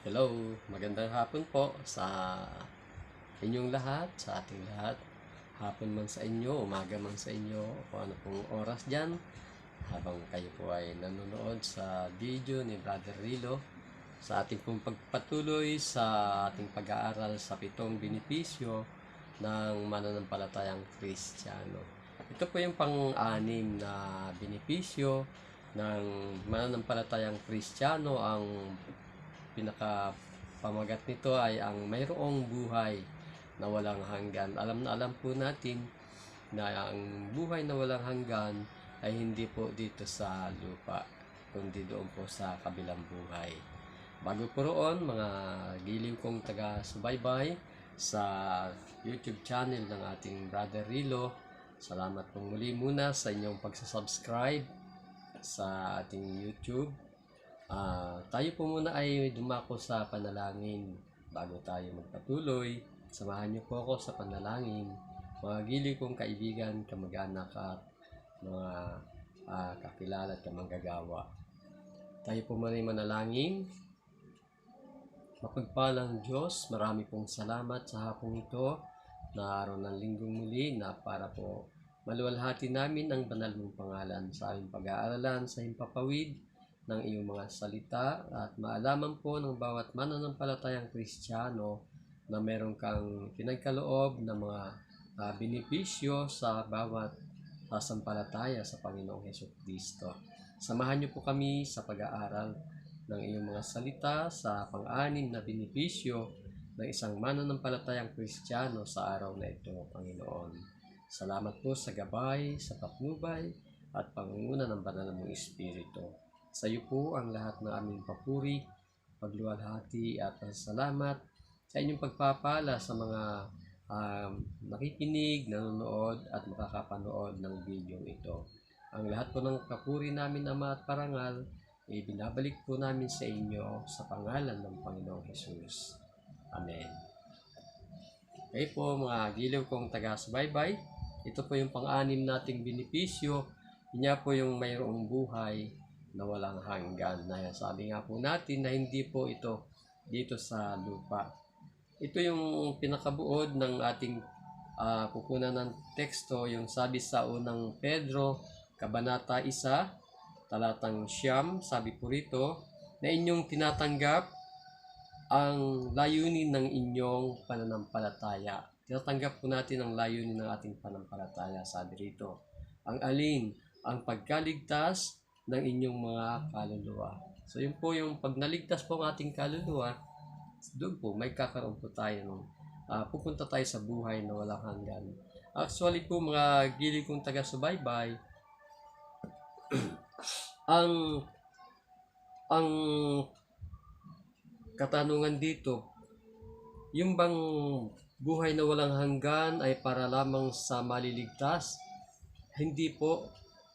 Hello, magandang hapon po sa inyong lahat, sa ating lahat. Hapon man sa inyo, umaga man sa inyo, o ano pong oras dyan, habang kayo po ay nanonood sa video ni Brother Rilo sa ating pong pagpatuloy sa ating pag-aaral sa 7 benepisyo ng mananampalatayang Kristiyano. Ito po yung pang-anim na benepisyo ng mananampalatayang Kristiyano. Ang pinakapamagat nito ay ang mayroong buhay na walang hanggan. Alam na alam po natin na ang buhay na walang hanggan ay hindi po dito sa lupa, kundi doon po sa kabilang buhay. Bago po roon, mga giliw kong taga-subaybay sa YouTube channel ng ating Brother Rilo, salamat po muli muna sa inyong pagsasubscribe sa ating YouTube. Tayo po muna ay dumako sa panalangin bago tayo magpatuloy. Samahan niyo po ako sa panalangin, mga giliw kong kaibigan, kamag-anak at mga kakilala at kamanggagawa. Tayo po muna ay manalangin. Mapagpalang Diyos, marami pong salamat sa hapong ito na araw ng linggong muli na para po maluwalhati namin ang banal mong pangalan sa aming pag-aaralan sa himpapawid ng iyong mga salita at maalaman po ng bawat mananampalatayang Kristiyano na meron kang pinagkaloob na mga benepisyo sa bawat sasampalataya sa Panginoong Hesukristo. Samahan niyo po kami sa pag-aaral ng iyong mga salita sa pang-anim na benepisyo ng isang mananampalatayang Kristiyano sa araw na ito, Panginoon. Salamat po sa gabay, sa patnubay, at pangunguna ng banal mong Espiritu. Sa iyo po ang lahat ng aming papuri, pagluwalhati at salamat sa inyong pagpapala sa mga nakikinig, nanonood at makakapanood ng video ito. Ang lahat po ng papuri namin, Ama at parangal, ibinabalik po namin sa inyo sa pangalan ng Panginoong Hesus. Amen. Okay po mga giliw kong taga-subaybay, ito po yung pang-anim nating benepisyo. Inya po yung mayroong buhay na walang hanggan. Na sabi nga po natin na hindi po ito dito sa lupa. Ito yung pinakabuod ng ating pupunan ng teksto, yung sabi sa unang Pedro, Kabanata 1, talatang 9, sabi po rito, na inyong tinatanggap ang layunin ng inyong pananampalataya. Tinatanggap po natin ang layunin ng ating pananampalataya, sabi rito. Ang alin? Ang pagkaligtas ng inyong mga kaluluwa. So yun po yung pag naligtas po ang ating kaluluwa, doon po may kakaroon po tayo ng pupunta tayo sa buhay na walang hanggan. Actually po mga giliw kong taga-subaybay, ang katanungan dito, yung bang buhay na walang hanggan ay para lamang sa maliligtas? Hindi po.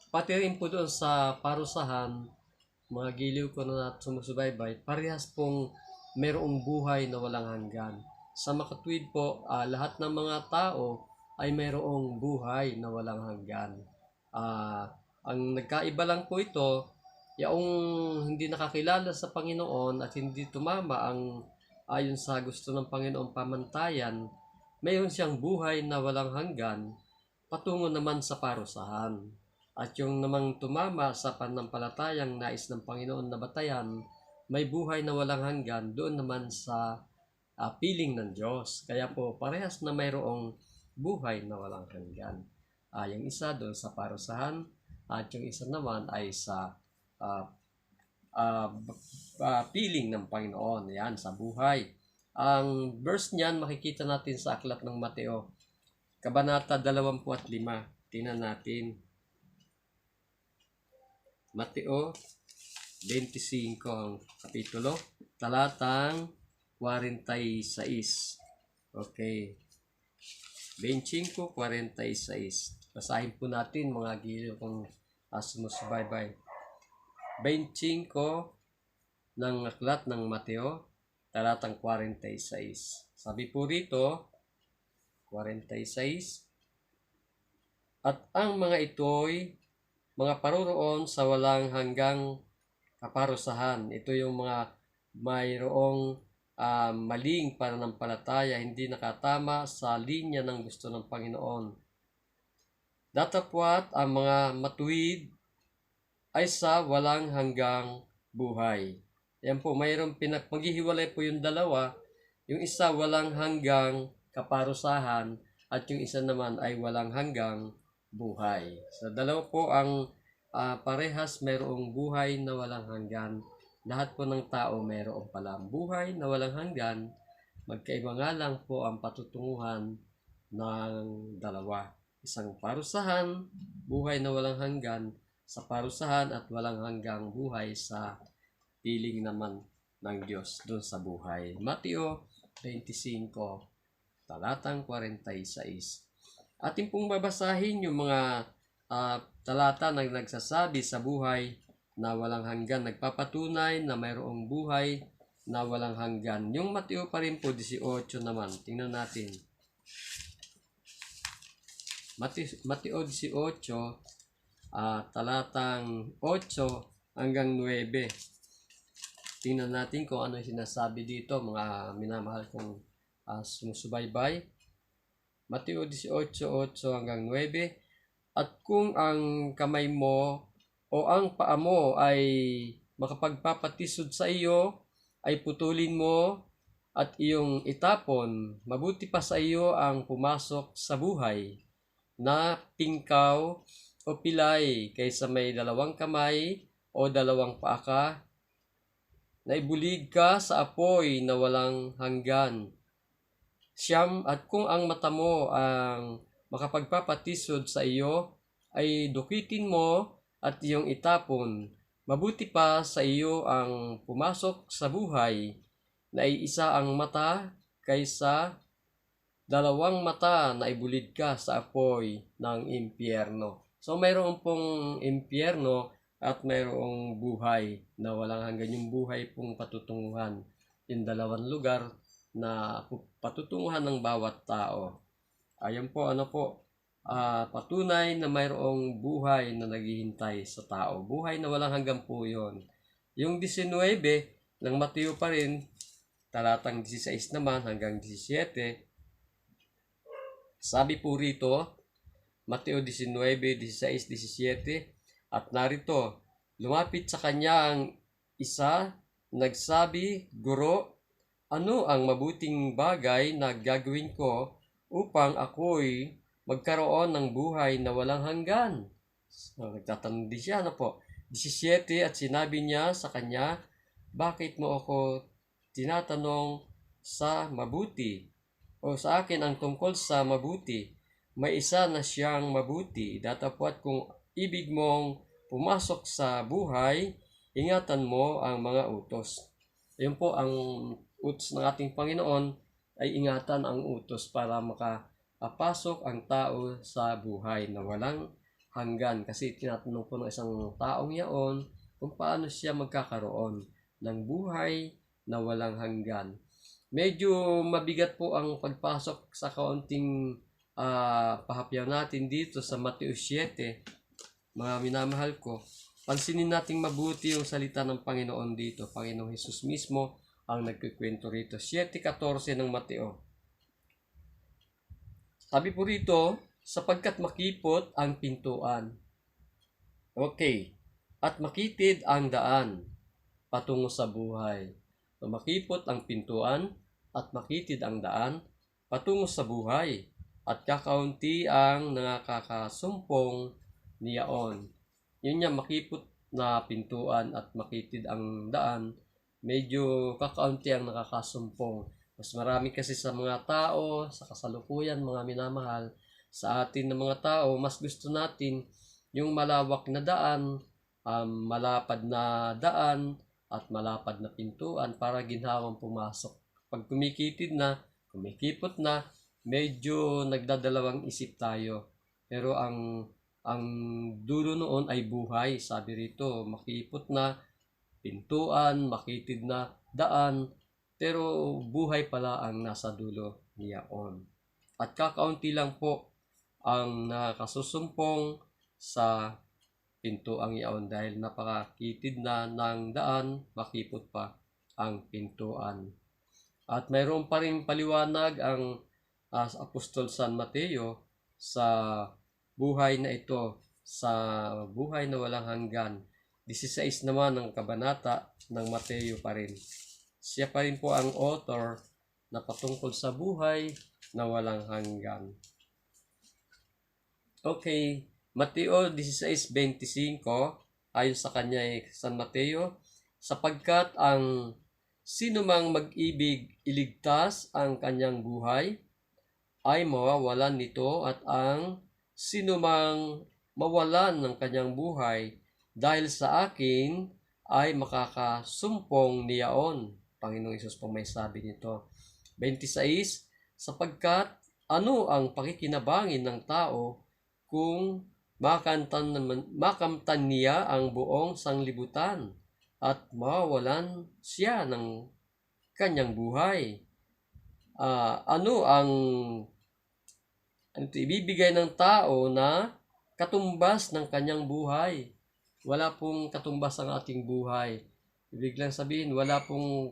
Pati rin po doon sa parusahan, mga giliw ko na sumusubaybay, parehas pong mayroong buhay na walang hanggan. Sa makatwid po, lahat ng mga tao ay mayroong buhay na walang hanggan. Ang nagkaiba lang po ito, yung hindi nakakilala sa Panginoon at hindi tumama ang ayon sa gusto ng Panginoon pamantayan, mayroon siyang buhay na walang hanggan patungo naman sa parusahan. At yung namang tumama sa pananampalatayang nais ng Panginoon na batayan, may buhay na walang hanggan doon naman sa piling ng Diyos. Kaya po parehas na mayroong buhay na walang hanggan. Yung isa doon sa parusahan at yung isa naman ay sa piling ng Panginoon. Yan, sa buhay. Ang verse niyan makikita natin sa aklat ng Mateo, Kabanata 25. Tingnan natin. Mateo 25 ang kapitulo, talatang 46. Okay. 25:46. Basahin po natin mga giliw kung sumusubaybay. 25 ng aklat ng Mateo, talatang 46. Sabi po rito, 46, at ang mga ito'y mga paroroon sa walang hanggang kaparusahan. Ito yung mga mayroong maling pananampalataya, hindi nakatama sa linya ng gusto ng Panginoon. Datapwat ang mga matuwid ay sa walang hanggang buhay. Yan po, mayroong maghihiwalay po yung dalawa. Yung isa walang hanggang kaparusahan at yung isa naman ay walang hanggang buhay. Sa dalawa po ang parehas mayroong buhay na walang hanggan. Lahat po ng tao mayroong palang buhay na walang hanggan. Magkaiba nga lang po ang patutunguhan ng dalawa. Isang parusahan, buhay na walang hanggan, sa parusahan at walang hanggang buhay sa piling naman ng Diyos doon sa buhay. Mateo 25, talatang 46. Atin pong babasahin yung mga talata na nagsasabi sa buhay na walang hanggan, nagpapatunay na mayroong buhay na walang hanggan. Yung Mateo pa rin po 18 naman, tingnan natin. Mateo 18, talatang 8 hanggang 9. Tingnan natin kung ano yung sinasabi dito, mga minamahal kong sumusubaybay. Mateo 18:8 hanggang 9. At kung ang kamay mo o ang paa mo ay makapagpapatisod sa iyo, ay putulin mo at iyong itapon. Mabuti pa sa iyo ang pumasok sa buhay na pingkaw o pilay kaysa may dalawang kamay o dalawang paa ka, na ibulig ka sa apoy na walang hanggan. At kung ang mata mo ang makapagpapatisod sa iyo, ay dukitin mo at iyong itapon. Mabuti pa sa iyo ang pumasok sa buhay na iisa ang mata kaysa dalawang mata na ibulid ka sa apoy ng impyerno. So mayroon pong impyerno at mayroong buhay na walang hanggan, yung buhay pong patutunguhan. Yung dalawang lugar na patutunguhan ng bawat tao. Ayan po, patunay na mayroong buhay na naghihintay sa tao. Buhay na walang hanggan po yun. Yung 19 ng Mateo pa rin, talatang 16 naman hanggang 17, sabi po rito, Mateo 19, 16, 17, at narito, lumapit sa kanya ang isa, nagsabi, Guro, ano ang mabuting bagay na gagawin ko upang ako'y magkaroon ng buhay na walang hanggan? So, nagtatanong din siya, 17, at sinabi niya sa kanya, bakit mo ako tinatanong sa mabuti? O sa akin ang tungkol sa mabuti, may isa na siyang mabuti. Datapwat kung ibig mong pumasok sa buhay, ingatan mo ang mga utos. Ayun po ang utos ng ating Panginoon, ay ingatan ang utos para makapasok ang tao sa buhay na walang hanggan. Kasi tinatanong po ng isang taong yaon kung paano siya magkakaroon ng buhay na walang hanggan. Medyo mabigat po ang pagpasok sa kaunting pahapyaw natin dito sa Mateo 7. Mga minamahal ko, pansinin nating mabuti yung salita ng Panginoon dito. Panginoong Hesus mismo ang nagkikwento rito. 7:14 ng Mateo. Sabi po rito, sapagkat makipot ang pintuan. Okay. At makitid ang daan patungo sa buhay. So, makipot ang pintuan at makitid ang daan patungo sa buhay, at kakaunti ang nakakasumpong niyaon. Yun niya, makipot na pintuan at makitid ang daan, medyo kakaunti ang nakakasumpong. Mas marami kasi sa mga tao, sa kasalukuyan, mga minamahal, sa atin ng mga tao, mas gusto natin yung malawak na daan, malapad na daan, at malapad na pintuan para ginhawang pumasok. Pag kumikipot na, medyo nagdadalawang isip tayo. Pero ang dulo noon ay buhay. Sabi rito, makipot na pintuan, makitid na daan, pero buhay pala ang nasa dulo niyaon. At kakaunti lang po ang nakasusumpong sa pintuang yaon dahil napakakitid na ng daan, makipot pa ang pintuan. At mayroon pa rin paliwanag ang Apostol San Mateo sa buhay na ito, sa buhay na walang hanggan. 16 naman ang kabanata ng Mateo pa rin. Siya pa rin po ang author na patungkol sa buhay na walang hanggan. Okay, Mateo 16:25, ayon sa kanya San Mateo, sapagkat ang sino mang mag-ibig iligtas ang kanyang buhay ay mawawalan nito, at ang sino mang mawalan ng kanyang buhay dahil sa akin ay makakasumpong niyaon. Panginoong Hesus po may sabi nito. 26, sapagkat ano ang pakikinabangin ng tao kung makamtan niya ang buong sanglibutan at mawawalan siya ng kanyang buhay? Ano ang ibibigay ng tao na katumbas ng kanyang buhay? Wala pong katumbas ang ating buhay. Ibig lang sabihin, wala pong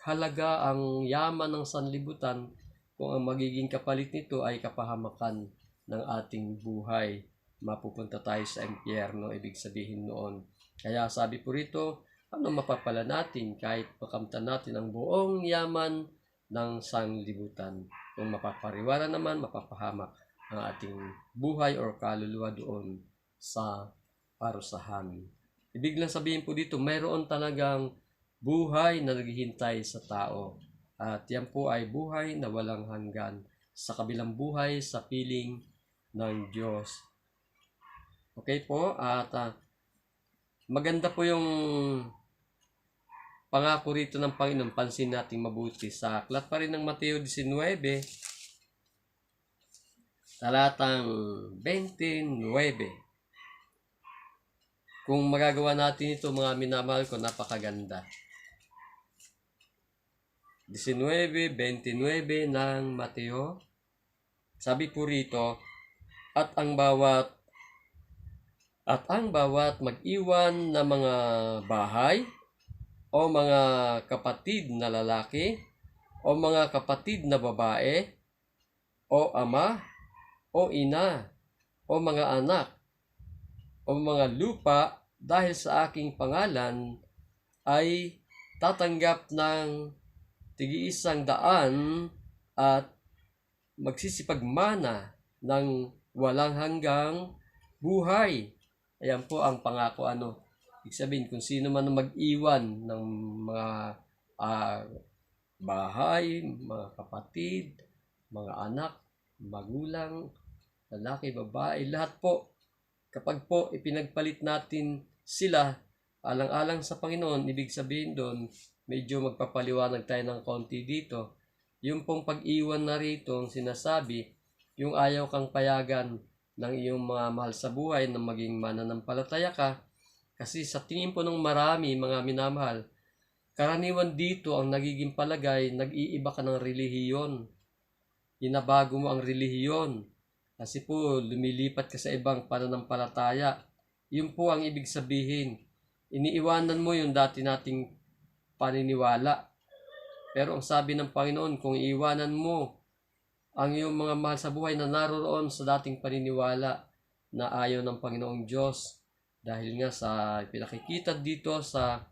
halaga ang yaman ng sanlibutan kung ang magiging kapalit nito ay kapahamakan ng ating buhay. Mapupunta tayo sa impyerno, ibig sabihin noon. Kaya sabi po rito, ano mapapala natin kahit makamtan natin ang buong yaman ng sanlibutan? Kung mapapariwara naman, mapapahamak ang ating buhay o kaluluwa doon sa parusahan. Ibig lang sabihin po dito, mayroon talagang buhay na naghihintay sa tao. At yan po ay buhay na walang hanggan sa kabilang buhay sa piling ng Diyos. Okay po, at maganda po yung pangako rito ng Panginoon. Pansin natin mabuti sa aklat pa rin ng Mateo 19, talatang 29. Kung magagawa natin ito, mga minamahal ko, napakaganda. 19:29 ng Mateo. Sabi po rito, at ang bawat mag-iwan na mga bahay o mga kapatid na lalaki o mga kapatid na babae o ama o ina o mga anak o mga lupa dahil sa aking pangalan ay tatanggap ng tig-100 at magsisipagmana ng walang hanggang buhay. Ayan po ang pangako. Ibig sabihin, kung sino man mag-iwan ng mga bahay, mga kapatid, mga anak, magulang, lalaki, babae, lahat po, kapag po ipinagpalit natin sila alang-alang sa Panginoon, ibig sabihin doon, medyo magpapaliwanag tayo ng konti dito. Yung pong pag-iwan na rito, ang sinasabi, yung ayaw kang payagan ng iyong mga mahal sa buhay na maging mananampalataya ka. Kasi sa tingin po ng marami, mga minamahal, karaniwan dito ang nagiging palagay, nag-iiba ka ng relihiyon. Inabago mo ang relihiyon. Kasi po, lumilipat ka sa ibang pananampalataya. Yun po ang ibig sabihin. Iniiwanan mo yung dati nating paniniwala. Pero ang sabi ng Panginoon, kung iiwanan mo ang iyong mga mahal sa buhay na naroon sa dating paniniwala na ayaw ng Panginoong Diyos, dahil nga sa pinakikita dito sa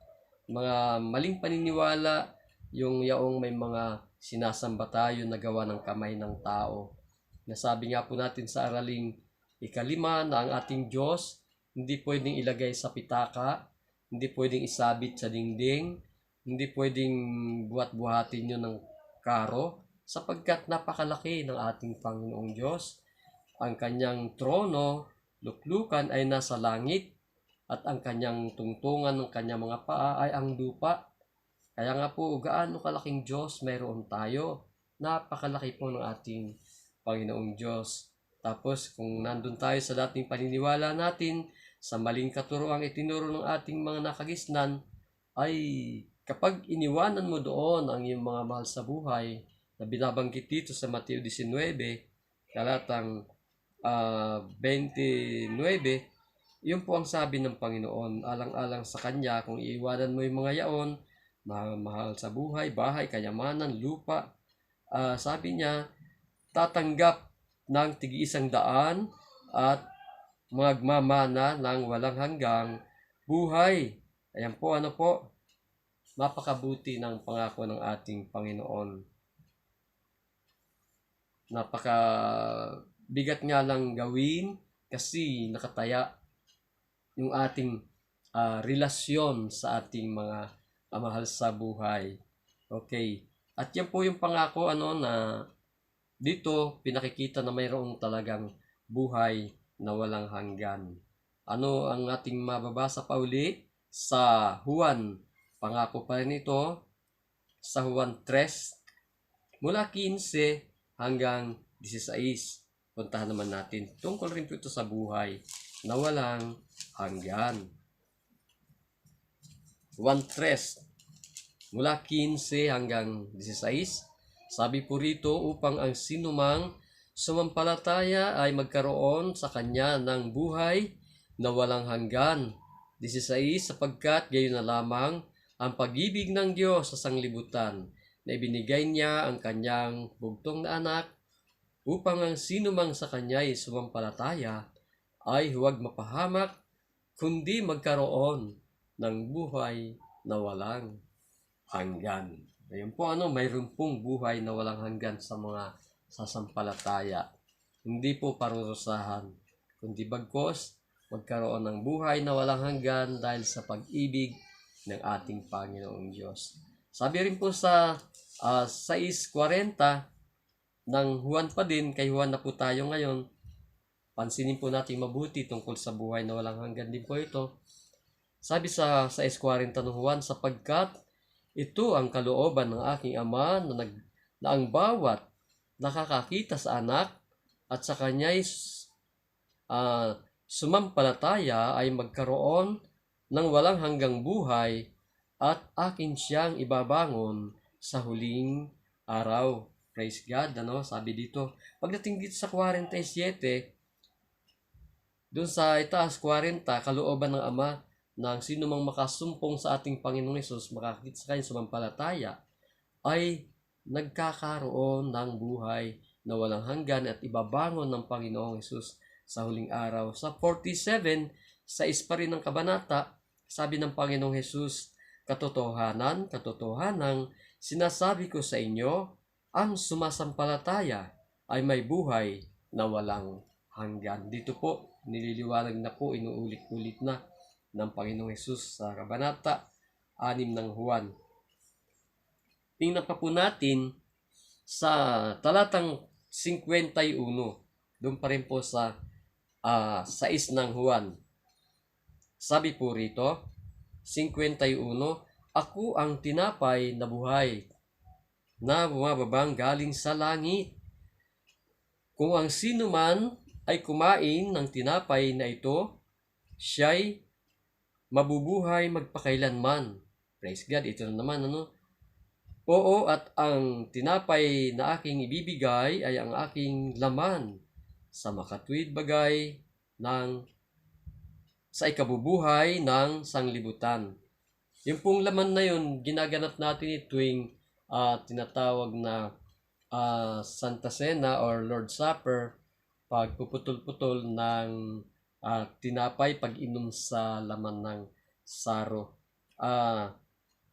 mga maling paniniwala, yung yaong may mga sinasamba tayo na gawa ng kamay ng tao. Nasabi nga po natin sa araling 5 na ang ating Diyos hindi pwedeng ilagay sa pitaka, hindi pwedeng isabit sa dingding, hindi pwedeng buhat-buhatin yun ng karo, sapagkat napakalaki ng ating Panginoong Diyos. Ang kanyang trono, luklukan ay nasa langit, at ang kanyang tungtungan ng kanyang mga paa ay ang lupa. Kaya nga po, gaano kalaking Diyos mayroon tayo. Napakalaki po ng ating Panginoong Diyos. Tapos kung nandun tayo sa dating paniniwala natin, sa maling katuroang itinuro ng ating mga nakagisnan, ay kapag iniwanan mo doon ang iyong mga mahal sa buhay, na binabanggit dito sa Mateo 19, talatang 29, yun po ang sabi ng Panginoon, alang-alang sa Kanya, kung iiwanan mo yung mga yaon, mahal sa buhay, bahay, kayamanan, lupa. Sabi niya, tatanggap ng tig-100 at magmamana ng walang hanggang buhay. Ayan po, ano po, napakabuti ng pangako ng ating Panginoon. Napaka bigat nga lang gawin kasi nakataya yung ating relasyon sa ating mga mahal sa buhay. Okay. At yan po yung pangako na dito pinakikita na mayroong talagang buhay na walang hanggan. Ano ang ating mababasa pa uli sa Juan? Pangako pa rin ito sa Juan 3 mula 15 hanggang 16. Puntahan naman natin. Tungkol rin po ito sa buhay na walang hanggan. Juan 3 mula 15 hanggang 16. Sabi po rito, upang ang sinumang sumampalataya ay magkaroon sa kanya ng buhay na walang hanggan. 16, sapagkat gayon na lamang ang pag-ibig ng Diyos sa sanglibutan na ibinigay niya ang kanyang bugtong na anak upang ang sinumang sa kanya ay sumampalataya ay huwag mapahamak kundi magkaroon ng buhay na walang hanggan. Ayun po, mayroon pong buhay na walang hanggan sa mga sasampalataya. Hindi po parurusahan, kundi bagkos magkaroon ng buhay na walang hanggan dahil sa pag-ibig ng ating Panginoong Diyos. Sabi rin po sa 6:40 ng Juan pa din, kay Juan na po tayo ngayon, pansinin po natin mabuti tungkol sa buhay na walang hanggan din po ito. Sabi sa 6:40 ng Juan, sapagkat ito ang kalooban ng aking Ama na ang bawat nakakakita sa anak at sa kanya'y sumampalataya ay magkaroon ng walang hanggang buhay at akin siyang ibabangon sa huling araw. Praise God, sabi dito. Pagdating dito sa 47, doon sa itaas 40, kalooban ng Ama na sino mang makasumpong sa ating Panginoong Hesus, makakita sa kanya sumampalataya, ay nagkakaroon ng buhay na walang hanggan at ibabangon ng Panginoong Hesus sa huling araw. Sa 47, sa pa rin ng kabanata, sabi ng Panginoong Hesus, katotohanan, katotohanang sinasabi ko sa inyo, ang sumasampalataya ay may buhay na walang hanggan. Dito po, nililiwanag na po, inuulit-ulit na ng Panginoong Hesus sa kabanata 6 ng Juan. Tingnan pa po natin sa talatang 51. Doon pa rin po sa 6 ng Juan. Sabi po rito, 51, ako ang tinapay na buhay na bumababang galing sa langit. Kung ang sino man ay kumain ng tinapay na ito, siya'y mabubuhay magpakailanman. Praise God, ito na naman, Oo, at ang tinapay na aking ibibigay ay ang aking laman sa makatuwid bagay sa ikabubuhay ng sanglibutan. Yung pong laman na yun, ginaganap natin tuwing tinatawag na Santa Cena or Lord's Supper, pagpuputol-putol ng tinapay pag-inom sa laman ng saro.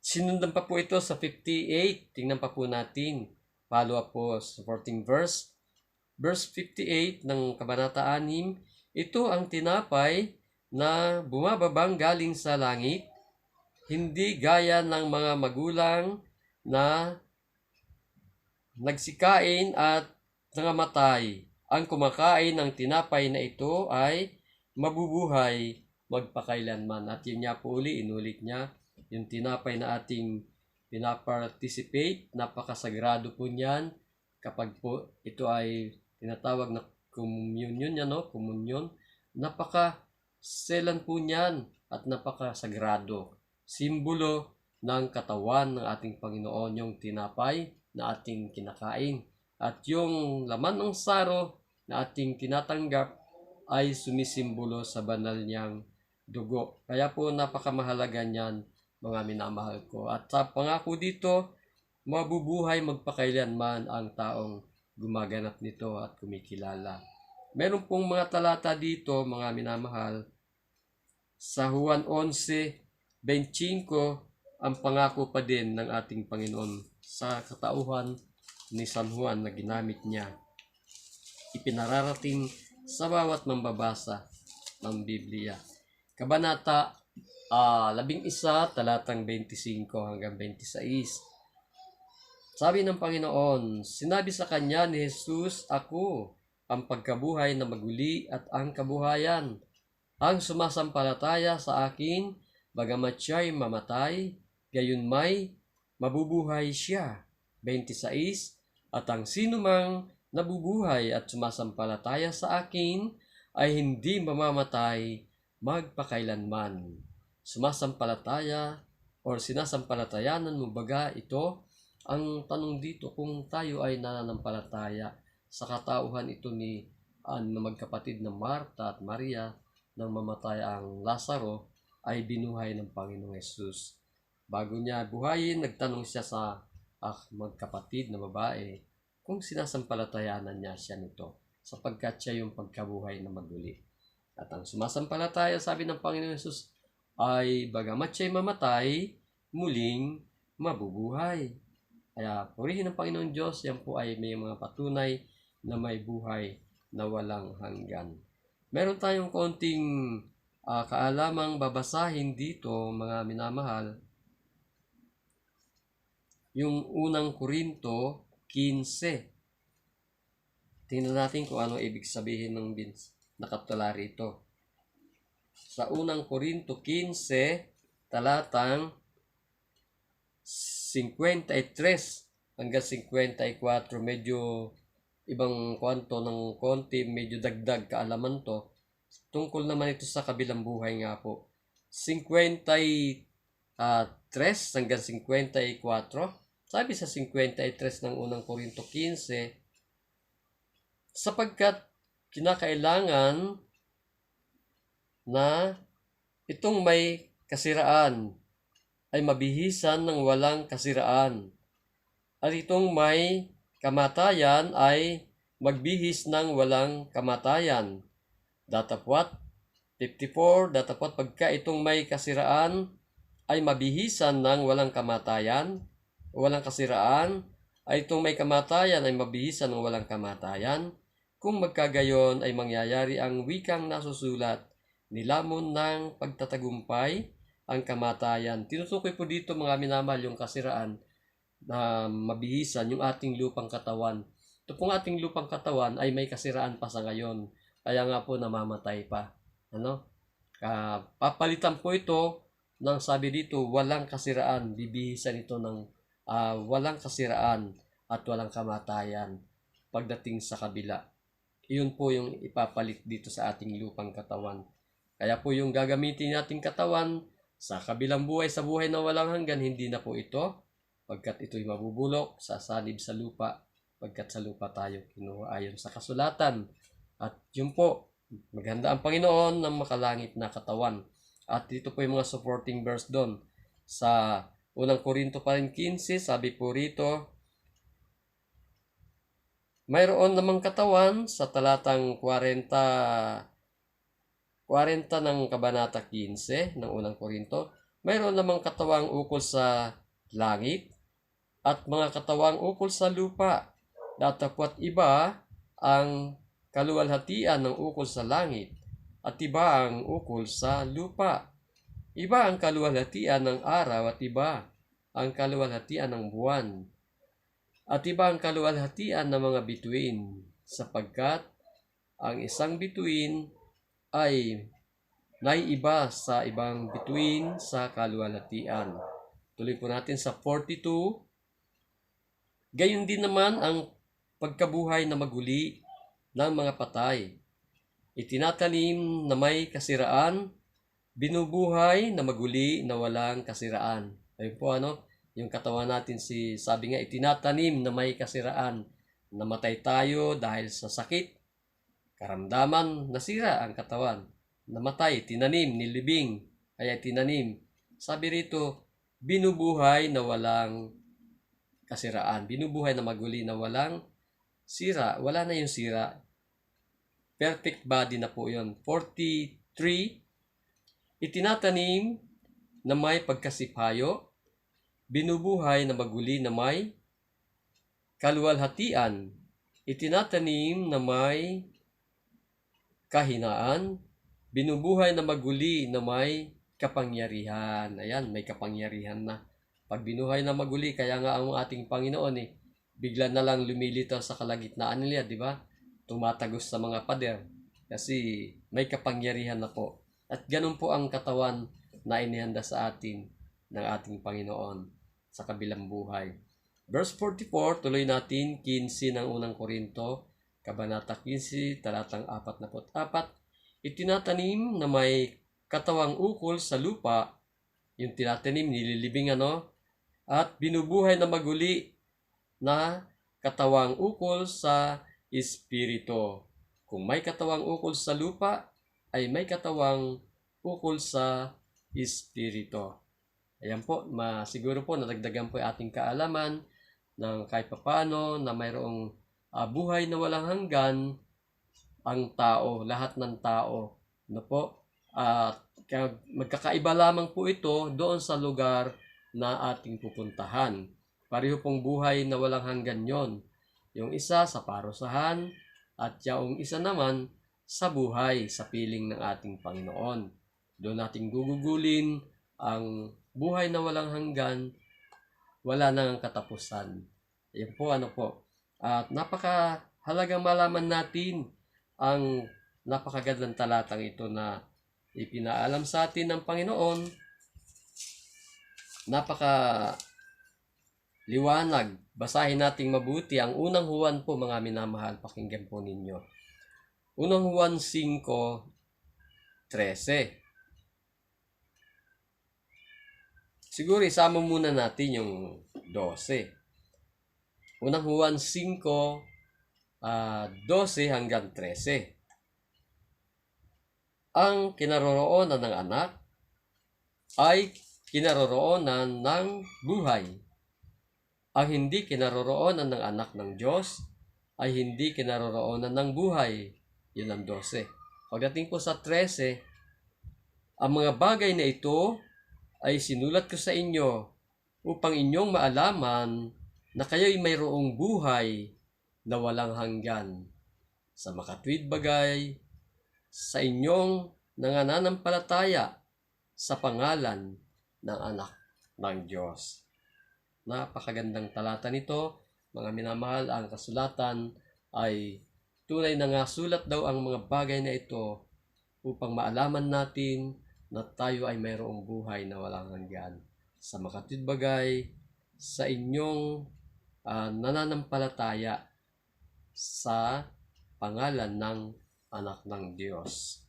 Sinundan pa po ito sa 58. Tingnan pa po natin. Follow up po sa 14 verse. Verse 58 ng Kabanata 6. Ito ang tinapay na bumababang galing sa langit, hindi gaya ng mga magulang na nagsikain at nangamatay. Ang kumakain ng tinapay na ito ay mabubuhay magpakailanman. At yun niya po inulit niya, yung tinapay na ating pinaparticipate, napakasagrado po niyan kapag po ito ay tinatawag na communion, communion, napakaselan po niyan at napakasagrado. Simbolo ng katawan ng ating Panginoon yung tinapay na ating kinakain. At yung laman ng saro na ating tinatanggap ay sumisimbolo sa banal niyang dugo. Kaya po napakamahalaga niyan mga minamahal ko. At sa pangako dito, mabubuhay magpakailanman ang taong gumaganap nito at kumikilala. Meron pong mga talata dito, mga minamahal, sa Juan 11:25, ang pangako pa din ng ating Panginoon sa katauhan ni San Juan na ginamit niya. Ipinararating sa bawat mambabasa ng Biblia. Kabanata 11, talatang 25 hanggang 26. Sabi ng Panginoon, sinabi sa kanya ni Jesus, ako ang pagkabuhay na maguli at ang kabuhayan. Ang sumasampalataya sa akin, bagamat siya'y mamatay, gayon may mabubuhay siya. 26. At ang sinumang nabubuhay at sumasampalataya sa akin ay hindi mamamatay magpakailanman. Sumasampalataya or sinasampalatayanan mo baga ito? Ang tanong dito kung tayo ay nananampalataya sa katauhan ito ni na magkapatid na Marta at Maria nang mamatay ang Lazaro ay binuhay ng Panginoong Hesus. Bago niya buhayin, nagtanong siya sa magkapatid na babae kung sinasampalatayanan niya siya nito sapagkat siya yung pagkabuhay na maguli. At ang sumasampalataya, sabi ng Panginoong Hesus, ay bagamat siya'y mamatay, muling mabubuhay. Kaya purihin ng Panginoon Diyos, yan po ay may mga patunay na may buhay na walang hanggan. Meron tayong konting kaalamang babasahin dito, mga minamahal. Yung unang Korinto 15. Tingnan natin kung ano ibig sabihin ng nakatula rito. Sa unang Korinto 15, talatang 53 hanggang 54, medyo ibang kwanto ng konti, medyo dagdag kaalaman to. Tungkol naman ito sa kabilang buhay nga po. 53 hanggang 54. Sabi sa 53 ng unang Korinto 15, sapagkat kinakailangan na itong may kasiraan ay mabihisan ng walang kasiraan. At itong may kamatayan ay magbihis ng walang kamatayan. Datapwat 54, datapwat pagka itong may kasiraan ay mabihisan ng walang kamatayan, walang kasiraan, ay itong may kamatayan ay mabihisan ng walang kamatayan. Kung magkagayon ay mangyayari ang wikang nasusulat, nilamon ng pagtatagumpay ang kamatayan. Tinutukoy po dito, mga minamahal, yung kasiraan na mabihisan yung ating lupang katawan. Ito pong ating lupang katawan ay may kasiraan pa sa ngayon. Kaya nga po namamatay pa. Papalitan po ito ng sabi dito, walang kasiraan. Bibihisan ito ng walang kasiraan at walang kamatayan pagdating sa kabila. Iyon po yung ipapalit dito sa ating lupang katawan. Kaya po yung gagamitin nating katawan sa kabilang buhay, sa buhay na walang hanggan, hindi na po ito. Pagkat ito'y mabubulok, sasalib sa lupa, pagkat sa lupa tayo kinuha ayon sa kasulatan. At yun po, maghanda ang Panginoon ng makalangit na katawan. At dito po yung mga supporting verse doon. Sa unang Korinto pa rin 15, sabi po rito, mayroon namang katawan sa talatang 40 ng kabanata 15 ng unang Korinto. Mayroon namang katawang ukol sa langit at mga katawang ukol sa lupa. Datapwat iba ang kaluwalhatian ng ukol sa langit at iba ang ukol sa lupa. Iba ang kaluwalhatian ng araw at iba ang kaluwalhatian ng buwan. At iba ang kaluwalhatian ng mga bituin, sapagkat ang isang bituin ay naiiba sa ibang bituin sa kaluwalhatian. Tuloy po natin sa 42. Gayon din naman ang pagkabuhay na maguli ng mga patay. Itinatanim na may kasiraan, binubuhay na maguli na walang kasiraan. Ayun po yung katawan natin, sabi nga, itinatanim na may kasiraan. Namatay tayo dahil sa sakit, karamdaman, nasira ang katawan. Namatay, tinanim, nilibing, kaya tinanim. Sabi rito, binubuhay na walang kasiraan. Binubuhay na maguli na walang sira. Wala na yung sira. Perfect body na po yun. 43, itinatanim na may pagkasipayo, binubuhay na maguli na may kaluwalhatian, itinatanim na may kahinaan, binubuhay na maguli na may kapangyarihan. Ayan, may kapangyarihan na. Pag binuhay na maguli, kaya nga ang ating Panginoon bigla na lang lumilitaw sa kalagitnaan nila, di ba? Tumatagos sa mga pader. Kasi may kapangyarihan na po. At ganun po ang katawan na inihanda sa atin ng ating Panginoon sa kabilang buhay. Verse 44, tuloy natin, 15 ng unang Korinto, Kabanata 15, talatang 44. Itinatanim na may katawang ukol sa lupa, yung tinatanim, nililibing at binubuhay na maguli na katawang ukol sa espiritu. Kung may katawang ukol sa lupa, ay may katawang ukol sa espiritu. Ayan po, siguro po nadagdagan po yung ating kaalaman ng kahit papaano na mayroong buhay na walang hanggan ang tao, lahat ng tao. Magkakaiba lamang po ito doon sa lugar na ating pupuntahan. Pareho pong buhay na walang hanggan yon. Yung isa sa parusahan at yung isa naman sa buhay sa piling ng ating Panginoon. Doon nating gugugulin ang buhay na walang hanggan, wala nang katapusan. Yan po, At napakahalagang malaman natin ang napakagandang talatang ito na ipinaalam sa atin ng Panginoon. Napaka-liwanag. Basahin nating mabuti ang unang Juan po, mga minamahal. Pakinggan po ninyo. Unang Juan 5:13. Siguro isama muna natin yung 12. Unang Juan 5:12 hanggang 13. Ang kinaroroonan ng anak ay kinaroroonan ng buhay. Ang hindi kinaroroonan ng anak ng Diyos ay hindi kinaroroonan ng buhay. Yun ang 12. Pagdating po sa 13, ang mga bagay na ito ay sinulat ko sa inyo upang inyong maalaman na kayo'y mayroong buhay na walang hanggan. Sa makatwid bagay, sa inyong nananampalataya sa pangalan ng anak ng Diyos. Napakagandang talata nito, mga minamahal. Ang kasulatan ay tunay na nga sulat daw ang mga bagay na ito upang maalaman natin na tayo ay mayroong buhay na walang hanggan. Sa makatwid bagay, sa inyong nananampalataya sa pangalan ng anak ng Diyos.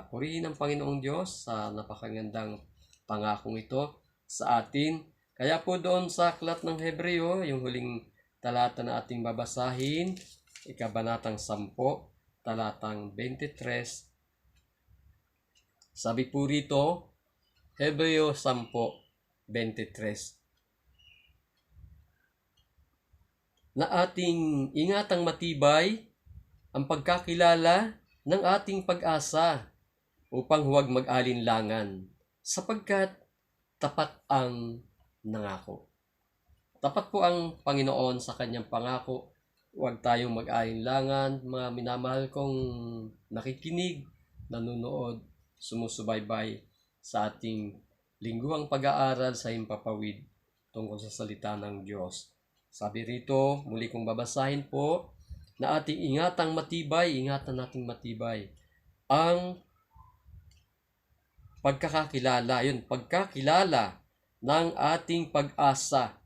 Purihin ang Panginoong Diyos sa napakagandang pangakong ito sa atin. Kaya po doon sa aklat ng Hebreo, yung huling talata na ating babasahin, Kabanatang 10, talatang 23. Sabi po rito, Hebreo 10:23, na ating ingatang matibay ang pagkakilala ng ating pag-asa upang huwag mag-alinlangan, sapagkat tapat ang nangako. Tapat po ang Panginoon sa kanyang pangako. Huwag tayong mag-alinlangan, mga minamahal kong nakikinig, nanonood, sumusubaybay sa ating lingguhang pag-aaral sa Himpapawid tungkol sa salita ng Diyos. Sabi rito, muli kong babasahin po, na ating ingatan nating matibay ang pagkakakilala ng ating pag-asa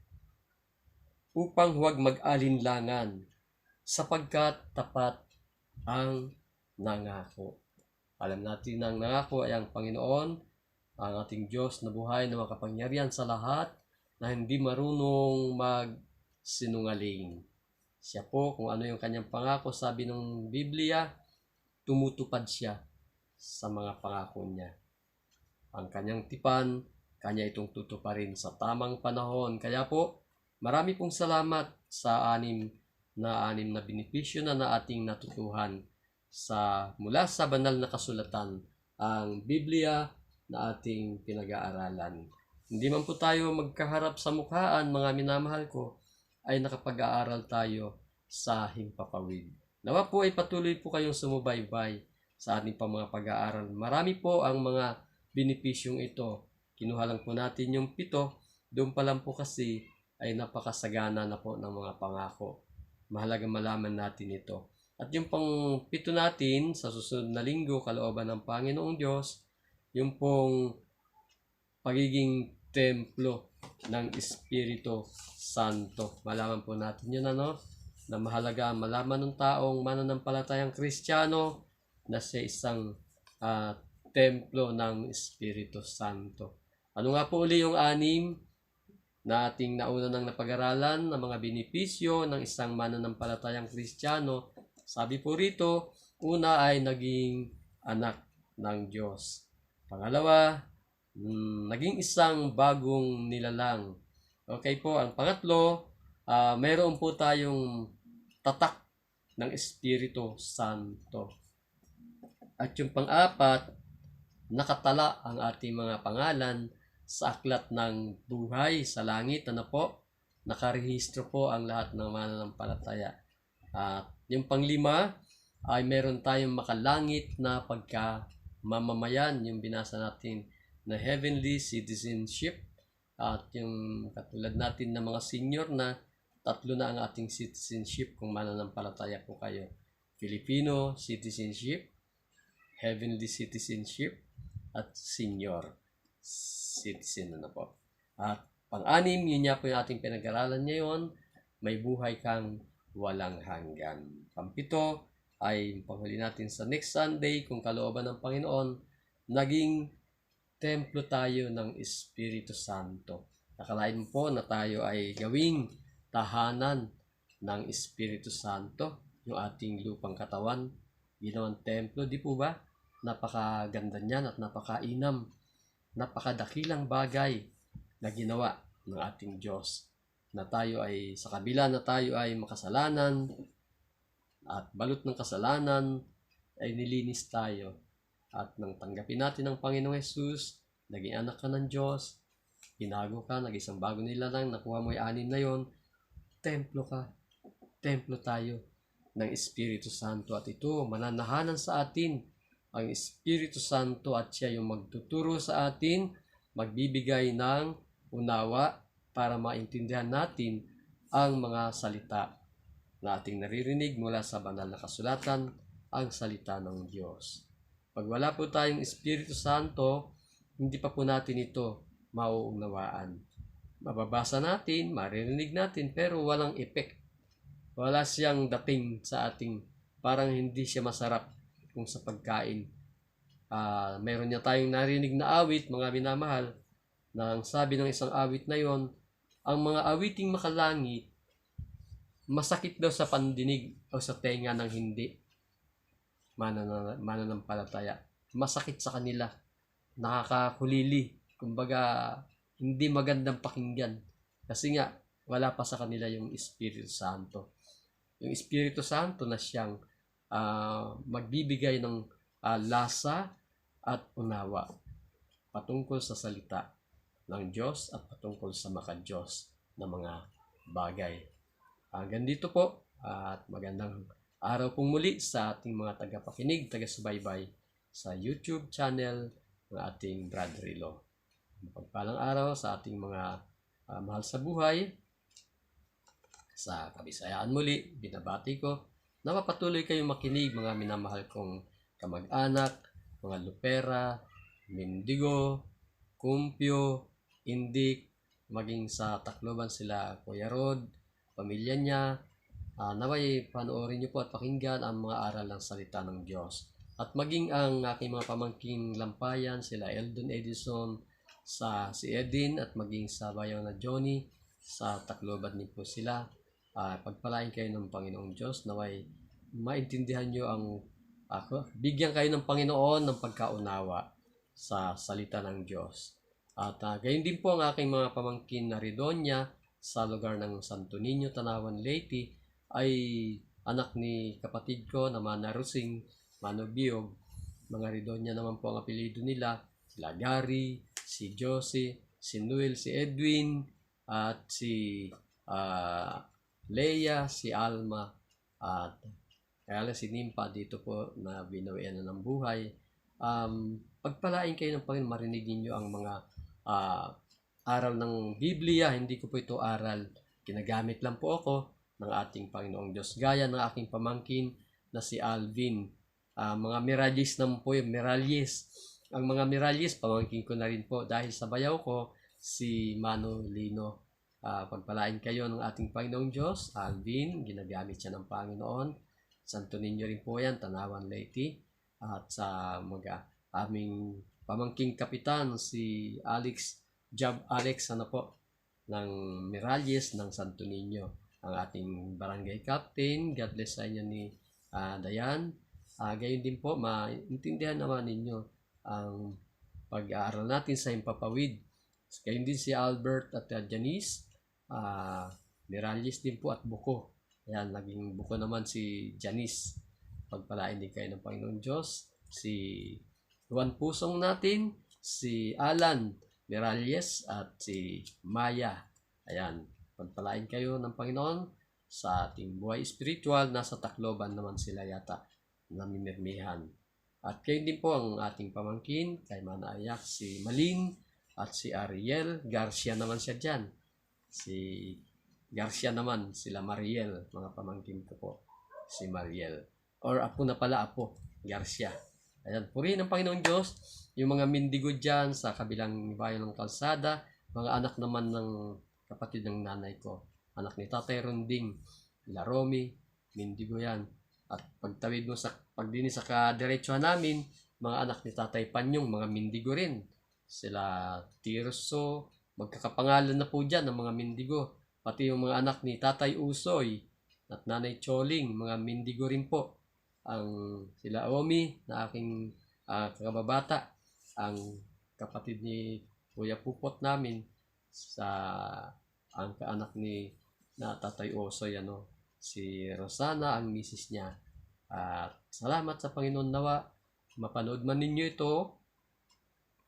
upang huwag mag-alinlangan, sapagkat tapat ang nangako. Alam natin ang nangako ay ang Panginoon, ang ating Diyos na buhay na makapangyarihan sa lahat, na hindi marunong magsinungaling. Siya po, kung ano yung kanyang pangako, sabi ng Biblia, tumutupad siya sa mga pangako niya. Ang kanyang tipan Kanya itong tutuparin sa tamang panahon. Kaya po, marami pong salamat sa anim na benepisyo na ating natutuhan mula sa banal na kasulatan, ang Biblia na ating pinag-aaralan. Hindi man po tayo magkaharap sa mukhaan, mga minamahal ko, ay nakapag-aaral tayo sa himpapawid. Nawa po ay patuloy po kayong sumubaybay sa ating mga pag-aaral. Marami po ang mga benepisyong ito. Kinuha lang po natin yung 7, doon pa lang po kasi ay napakasagana na po ng mga pangako. Mahalagang malaman natin ito. At yung pang 7 natin sa susunod na linggo, kalooban ng Panginoong Diyos, yung pong pagiging templo ng Espiritu Santo. Malaman po natin yun, na mahalaga malaman ng taong mananampalatayang Kristiyano na siya isang templo ng Espiritu Santo. Ano nga po uli yung 6 na ating nauna ng napag-aralan na mga benepisyo ng isang mananampalatayang Kristiyano? Sabi po rito, una ay naging anak ng Diyos. Pangalawa, naging isang bagong nilalang. Okay po, ang pangatlo, mayroon po tayong tatak ng Espiritu Santo. At yung pang-apat, nakatala ang ating mga pangalan sa aklat ng buhay sa langit. Nakarehistro po ang lahat ng mananampalataya. At yung pang-5 ay meron tayong makalangit na pagkamamamayan, yung binasa natin na heavenly citizenship. At yung katulad natin na mga senior na 3 na ang ating citizenship kung mananampalataya po kayo. Filipino citizenship, heavenly citizenship, at senior citizen na po. At pang-6, yun nga po yung ating pinag-aralan ngayon, may buhay kang walang hanggan. Pang-7 ay panghuli natin sa next Sunday, kung kalooban ng Panginoon, naging templo tayo ng Espiritu Santo. Nakalain po na tayo ay gawing tahanan ng Espiritu Santo, yung ating lupang katawan, ginawang templo, di po ba? Napakaganda niyan at napakainam, napakadakilang bagay na ginawa ng ating Diyos, na tayo ay sa kabila na tayo ay makasalanan at balot ng kasalanan ay nilinis tayo. At nang tanggapin natin ang Panginoong Hesus, naging anak ka ng Diyos, binago ka, naging isang bago nilalang, nakuha mo yung 6 na yon, templo ka, templo tayo ng Espiritu Santo. At ito, mananahanan sa atin ang Espiritu Santo, at siya yung magtuturo sa atin, magbibigay ng unawa para maintindihan natin ang mga salita na ating naririnig mula sa banal na kasulatan, ang salita ng Diyos. Pag wala po tayong Espiritu Santo, hindi pa po natin ito mauunawaan. Mababasa natin, maririnig natin, pero walang effect. Wala siyang dating sa ating, parang hindi siya masarap kung sa pagkain. Meron niya tayong narinig na awit, mga minamahal, na ang sabi ng isang awit na yon, ang mga awiting makalangit, masakit daw sa pandinig o sa tenga ng hindi mananampalataya. Masakit sa kanila, nakakakulili, kumbaga hindi magandang pakinggan, kasi nga wala pa sa kanila yung Espiritu Santo. Yung Espiritu Santo na siyang magbibigay ng lasa at unawa patungkol sa salita ng Diyos at patungkol sa maka-Diyos na mga bagay. Hanggang dito po, at magandang araw pong muli sa ating mga tagapakinig, taga-subaybay sa YouTube channel ng ating Brother Ilo. Pagpalang araw sa ating mga mahal sa buhay. Sa Kabisayaan muli, binabati ko na mapatuloy kayong makinig, mga minamahal kong kamag-anak, mga Lupera, Mindigo, Kumpyo, Indik, maging sa Tacloban sila Kuya Rod, pamilya niya. Naway panoorin niyo po at pakinggan ang mga aral ng salita ng Diyos. At maging ang aking mga pamangking lampayan, sila Eldon Edison, si Edin, at maging sa bayaw na Johnny, sa Tacloban din po sila. Pagpalain kayo ng Panginoong Diyos, naway maintindihan nyo bigyan kayo ng Panginoon ng pagkaunawa sa salita ng Diyos. At gayon din po ang aking mga pamangkin na Ridonya sa lugar ng Santo Niño, Tanawan, Leyte ay anak ni kapatid ko na Mana Rusing, Mano Biog. Mga Ridonya naman po ang apelido nila, sila Gary, si Josie, si Noel, si Edwin, at si Leia, si Alma, at kaya si Nimpa dito po na binawian na ng buhay. Pagpalain kayo ng Panginoon, marinig ninyo ang mga aral ng Biblia. Hindi ko po ito aral. Ginagamit lang po ako ng ating Panginoong Diyos. Gaya ng aking pamangkin na si Alvin. Mga Miralles naman po yung Miralles. Ang mga Miralles, pamangkin ko na rin po dahil sa bayaw ko, si Mano Lino. Pagpalain kayo ng ating Panginoong Diyos. Alvin, ginagamit siya ng Panginoon. Santo Niño rin po yan, Tanawan, Leyte. At sa mga aming pamangking kapitan, si Alex ng Miralles ng Santo Niño. Ang ating barangay captain, God bless sa inyo ni Dayan. Gayon din po, maintindihan naman ninyo ang pag-aaral natin sa Himpapawid. Gayon din si Albert at Janice, Miralles din po at Buko. Ayan, naging Buko naman si Janice. Pagpalain din kayo ng Panginoon Diyos. Si Juan Pusong natin, si Alan Miralles at si Maya. Ayan, pagpalain kayo ng Panginoon sa ating buhay spiritual. Nasa Tacloban naman sila yata namimirmihan. At kayo din po ang ating pamangkin kay Manaayak, si Malin at si Ariel Garcia naman siya dyan. Si Garcia naman, sila Mariel, mga pamangkin ko po, si Mariel. Or apo na pala, apo, Garcia. Ayan, purihin ng Panginoon Diyos, yung mga Mindigo dyan sa kabilang bayan ng kalsada, mga anak naman ng kapatid ng nanay ko, anak ni Tatay Ronding, La Romy, Mindigo yan. At pagtawid mo sa pagdinis sa kadiretsuhan namin, mga anak ni Tatay Panyong, mga Mindigo rin. Sila Tirso, magkakapangalan na po dyan ng mga Mindigo. Pati yung mga anak ni Tatay Usoy at Nanay Choling, mga Mindigo rin po. Ang sila Omi na aking kakababata, ang kapatid ni Kuya Pupot namin, ang kaanak ni na Tatay Usoy, si Rosana, ang misis niya. At salamat sa Panginoon, nawa mapanood man ninyo ito.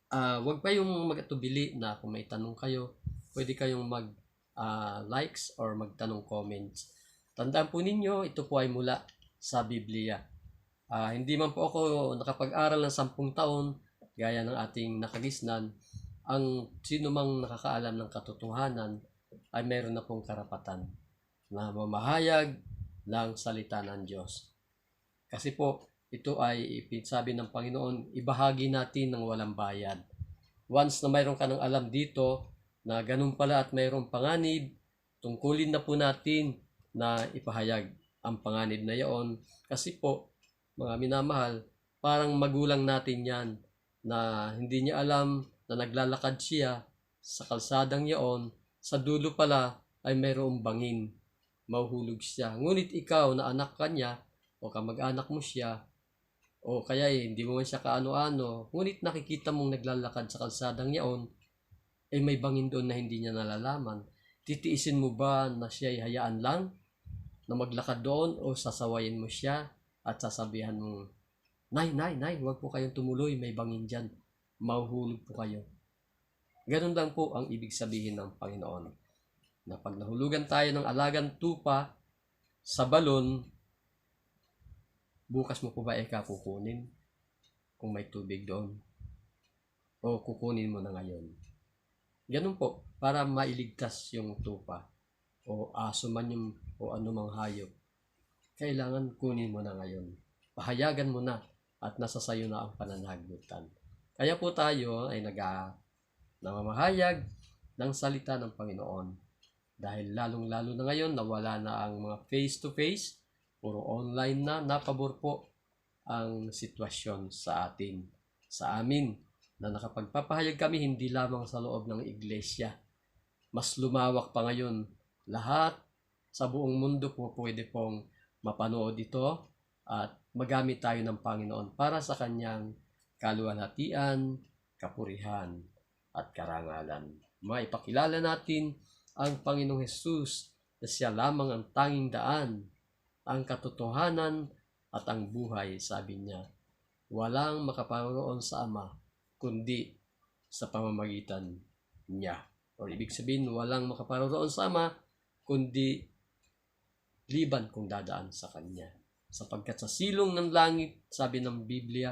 Huwag pa yung mag-atubili na kung may tanong kayo, pwede kayong likes or magtanong comments. Tandaan po ninyo, ito po ay mula sa Biblia. Hindi man po ako nakapag-aral ng 10 taon, gaya ng ating nakagisnan. Ang sino mang nakakaalam ng katotohanan ay mayroon na pong karapatan na mamahayag ng salita ng Diyos. Kasi po, ito ay sabi ng Panginoon, ibahagi natin ng walang bayad. Once na mayroon ka ng alam dito, na ganun pala at mayroong panganib, tungkulin na po natin na ipahayag ang panganib na iyon. Kasi po, mga minamahal, parang magulang natin yan na hindi niya alam na naglalakad siya sa kalsadang iyon, sa dulo pala ay mayroong bangin. Mahuhulog siya. Ngunit ikaw na anak kanya o kamag-anak mo siya, o kaya hindi mo man siya kaano-ano, ngunit nakikita mong naglalakad sa kalsadang iyon, may bangin doon na hindi niya nalalaman. Titiisin mo ba na siya ay hayaan lang na maglakad doon o sasawayin mo siya at sasabihan mo, Nay, huwag po kayong tumuloy, may bangin dyan. Mahuhulog po kayo. Ganun lang po ang ibig sabihin ng Panginoon. Na pag nahulugan tayo ng alagang tupa sa balon, bukas mo po ba kukunin kung may tubig doon? O kukunin mo na ngayon? Ganun po, para mailigtas yung tupa o aso man yung o anumang hayop. Kailangan kunin mo na ngayon. Pahayagan mo na at nasa sayo na ang pananagutan. Kaya po tayo ay namamahayag ng salita ng Panginoon. Dahil lalong-lalo na ngayon, nawala na ang mga face-to-face, puro online na, napabor po ang sitwasyon sa amin, na nakapagpapahayag kami hindi lamang sa loob ng iglesia. Mas lumawak pa ngayon. Lahat sa buong mundo po pwede pong mapanood ito at magamit tayo ng Panginoon para sa kanyang kaluwalhatian, kapurihan. at karangalan. Maipakilala natin ang Panginoong Hesus na siya lamang ang tanging daan, ang katotohanan at ang buhay, sabi niya. Walang makaparoon sa Ama kundi sa pamamagitan niya. O ibig sabihin, walang makaparoon sa Ama kundi liban kung dadaan sa Kanya. Sapagkat sa silong ng langit, sabi ng Biblia,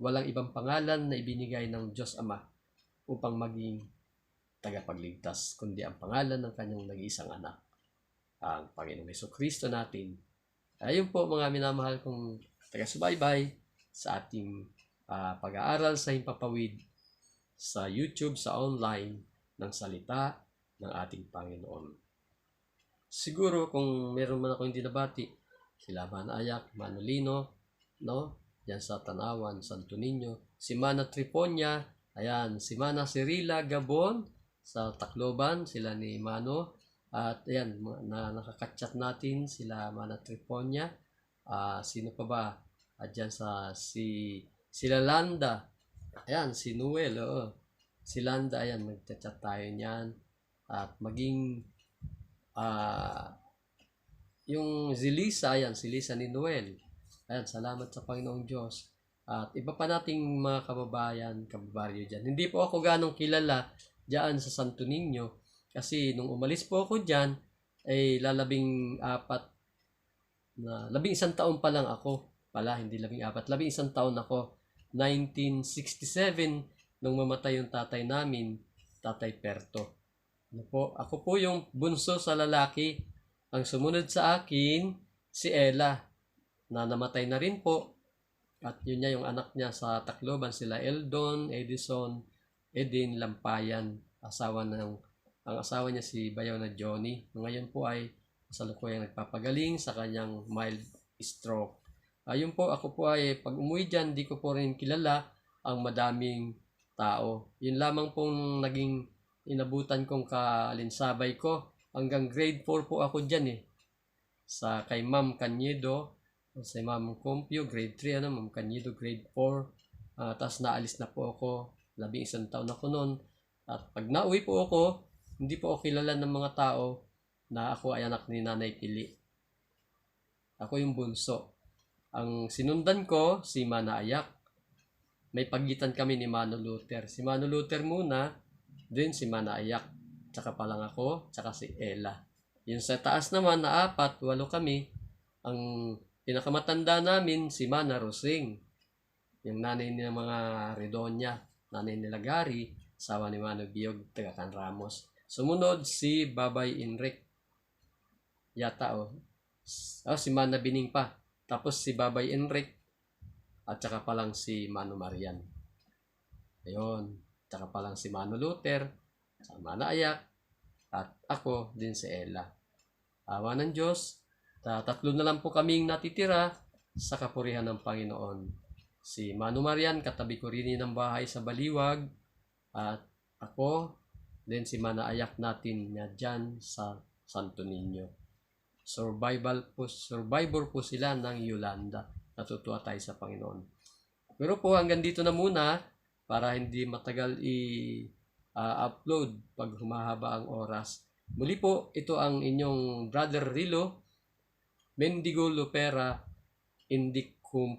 walang ibang pangalan na ibinigay ng Diyos Ama upang maging tagapagligtas, kundi ang pangalan ng Kanyang nag-iisang anak, ang Panginoong Hesukristo natin. Ayun po mga minamahal kong taga-subaybay sa ating pag-aaral sa Himpapawid sa YouTube, sa online, ng salita ng ating Panginoon. Siguro kung meron man ako hindi nabati, sila Manayak, Manolino, no? Yan sa Tanawan, Santo Niño, si Mana Triponia, ayan, si Mana Cirila Gabon, sa Tacloban, sila ni Mano, at ayan, na nakakachat natin, sila Mana Triponia, sino pa ba? Diyan sila Landa, ayan, si Noel, si Landa, ayan, magchat tayo niyan, at maging yung si Lisa, ayan, si Lisa ni Noel. Ayan, salamat sa Panginoong Diyos. At iba pa nating mga kababaryo dyan. Hindi po ako ganong kilala dyan sa Santo Niño. Kasi nung umalis po ako dyan, ay labing isang taon pa lang ako. Hindi 14, 11 taon ako. 1967, nung mamatay yung tatay namin, Tatay Perto. Ako po yung bunso sa lalaki. Ang sumunod sa akin, si Ella, na namatay na rin po. At yun niya, yung anak niya sa Tacloban, sila Eldon, Edison, Edin, Lampayan. Ang asawa niya si Bayaw na Johnny. Ngayon po ay kasalukuyang nagpapagaling sa kanyang mild stroke. Ayun po, ako po ay pag umuwi dyan, di ko po rin kilala ang madaming tao. Yun lamang pong naging inabutan kong kalinsabay ko. Hanggang grade 4 po ako dyan sa kay Ma'am Canyedo, sa Ma'am Compio, grade 3, Ma'am Canyedo, grade 4. Tapos naalis na po ako, 11 taon ako noon. At pag nauwi po ako, hindi po ako kilala ng mga tao na ako ay anak ni Nanay Pili. Ako yung bunso. Ang sinundan ko, si Manayak. May pagitan kami ni Mano Luther. Si Mano Luther muna, then si Manayak. Tsaka pa lang ako, tsaka si Ella. Yung sa taas naman na 4, 8 kami. Ang pinakamatanda namin, si Mana Rosing. Yung nanay ni mga Redonya, nanay nila Gary, asawa ni Mano Biog, taga Can Ramos. Sumunod si Babay Enric. Yata si Mana Bining pa. Tapos si Babay Enric. At tsaka pa lang si Mano Marian. Ayun. Tsaka pa lang si Mano Luther, sa Manayak, at ako din si Ella. Awa ng Diyos, tatlo na lang po kaming natitira sa kapurihan ng Panginoon. Si Mano Marian, katabi ko rin ng bahay sa Baliwag, at ako, din si Manayak natin na dyan sa Santo Niño. Survivor po sila ng Yolanda. Natutuwa tayo sa Panginoon. Pero po hanggang dito na muna, para hindi matagal upload pag humahaba ang oras. Muli po, ito ang inyong Brother Rilo Mendigo Lupera Indicum